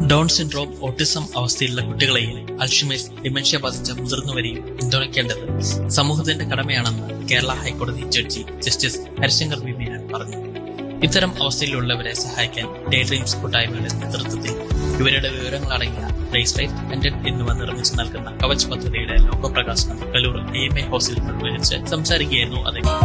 Down syndrome, autism അവസ്ഥയിലുള്ള കുട്ടികളെയും Alzheimer's, dementia ബാധിച്ച മുതിർന്നവരെയും പിന്തുണയ്ക്കേണ്ടത് സമൂഹത്തിന്റെ കടമയാണെന്ന് കേരള ഹൈക്കോടതി judge justice Harishankar V Menon പറഞ്ഞു. ഇത്തരം അവസ്ഥയിലുള്ളവരെ സഹായിക്കാൻ ഡേ ഡ്രീംസ് കൂട്ടായ്മയുടെ നേതൃത്വത്തിൽ ഇവരുടെ വിവരങ്ങളടങ്ങിയ ബ്രേസ്ലെറ്റ്, പെൻഡന്റ് എന്നിവ നിർമ്മിച്ചു നൽകുന്ന കവച് പദ്ധതിയുടെ ലോകപ്രകാശനം കലൂർ AMA ഹൗസിൽ നിർവഹിച്ച് സംസാരിക്കുകയായിരുന്നു അദ്ദേഹം.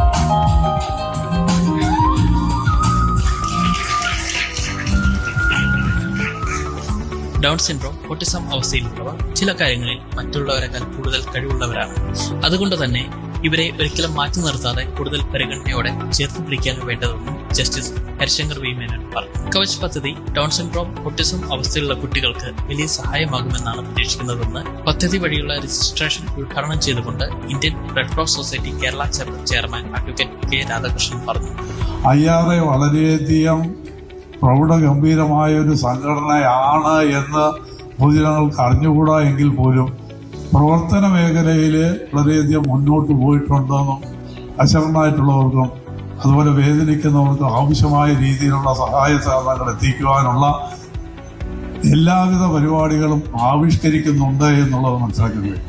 ഡൗൺ സിൻഡ്രോം, ഓട്ടിസം അവസ്ഥയിലുള്ളവർ ചില കാര്യങ്ങളിൽ മറ്റുള്ളവരെക്കാൾ കൂടുതൽ കഴിവുള്ളവരാണ്. അതുകൊണ്ട് തന്നെ ഇവരെ ഒരിക്കലും മാറ്റി നിർത്താതെ കൂടുതൽ പരിഗണനയോടെ ചേർത്ത് പിടിക്കാൻ വേണ്ടതെന്നും ജസ്റ്റിസ് ഹരിശങ്കർ വി മേനോൻ പറഞ്ഞു. കവച് പദ്ധതി ഡൗൺ സിൻഡ്രോം, ഓട്ടിസം അവസ്ഥയിലുള്ള കുട്ടികൾക്ക് വലിയ സഹായമാകുമെന്നാണ് പ്രതീക്ഷിക്കുന്നതെന്ന് പദ്ധതി വഴിയുള്ള രജിസ്ട്രേഷൻ ഉദ്ഘാടനം ചെയ്തുകൊണ്ട് Indian red cross society Kerala chapter chairman advocate K Radhakrishnan പറഞ്ഞു. IRA വളരെയധികം പ്രൗഢഗംഭീരമായ ഒരു സംഘടനയാണ് എന്ന് പൊതുജനങ്ങൾക്ക് അറിഞ്ഞുകൂടാ എങ്കിൽ പോലും പ്രവർത്തന മേഖലയിൽ വളരെയധികം മുന്നോട്ട് പോയിട്ടുണ്ടെന്നും അശരണമായിട്ടുള്ളവർക്കും അതുപോലെ വേദനിക്കുന്നവർക്കും ആവശ്യമായ രീതിയിലുള്ള സഹായ സഹകരണങ്ങൾ എത്തിക്കുവാനുള്ള എല്ലാവിധ പരിപാടികളും ആവിഷ്കരിക്കുന്നുണ്ട് എന്നുള്ളത് മനസ്സിലാക്കുന്നത്.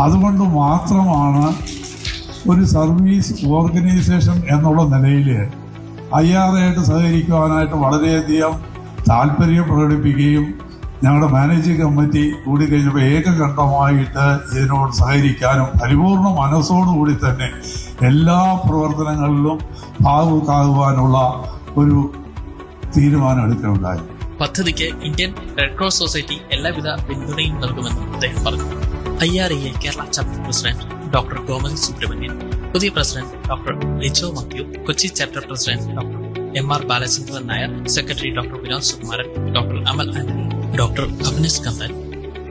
അതുകൊണ്ട് മാത്രമാണ് ഒരു സർവീസ് ഓർഗനൈസേഷൻ എന്നുള്ള നിലയിൽ IRAയിട്ട് സഹകരിക്കുവാനായിട്ട് വളരെയധികം താല്പര്യം പ്രകടിപ്പിക്കുകയും ഞങ്ങളുടെ മാനേജിംഗ് കമ്മിറ്റി കൂടി കഴിഞ്ഞപ്പോൾ ഏകകണ്ഠമായിട്ട് ഇതിനോട് സഹകരിക്കാനും പരിപൂർണ മനസ്സോടുകൂടി തന്നെ എല്ലാ പ്രവർത്തനങ്ങളിലും ഭാഗമാകുവാനുള്ള ഒരു തീരുമാനം എടുക്കുകയുണ്ടായി. പദ്ധതിക്ക് ഇന്ത്യൻ റെഡ് ക്രോസ് സൊസൈറ്റി എല്ലാവിധ പിന്തുണയും നൽകുമെന്നും അദ്ദേഹം പറഞ്ഞു. IRA Kerala chapter president doctor Gomathi Subramanian, പുതിയ president doctor Lijo Mathew, Kochi chapter president doctor MR Balachandran Nair, secretary doctor Vinod Sukumaran, doctor Amal Antony, doctor Abhinas Kandan,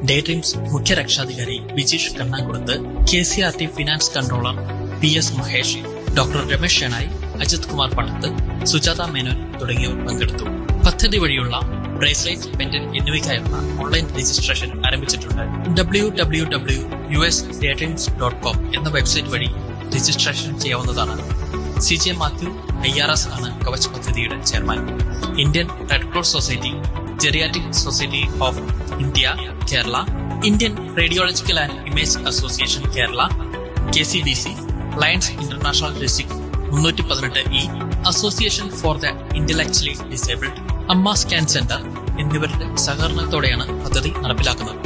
day dreams മുഖ്യ രക്ഷാധികാരി Vijeesh Kannakulath, KCRT finance controller PS Mahesh, doctor Ramesh Shenoy, Ajith Kumar Pattath, Sujatha Menon തുടങ്ങിയവർ പങ്കെടുത്തു. പദ്ധതി വഴിയുള്ള ബ്രേസ്ലെറ്റ്, പെൻഡന്റ് എന്നിവയ്ക്കായുള്ള ഓൺലൈൻ രജിസ്ട്രേഷൻ ആരംഭിച്ചിട്ടുണ്ട്. www.usdaydreams.com എന്ന വെബ്സൈറ്റ് വഴി രജിസ്ട്രേഷൻ ചെയ്യാവുന്നതാണ്. CJ മാത്യു IRS ആണ് കവച് പദ്ധതിയുടെ chairman. Indian red cross society, geriatric society of India Kerala, Indian radiological and image association Kerala, KCDC, lions international district 318E, association for the intellectually disabled, അമ്മ scan centre എന്നിവരുടെ സഹകരണത്തോടെയാണ് പദ്ധതി നടപ്പിലാക്കുന്നത്.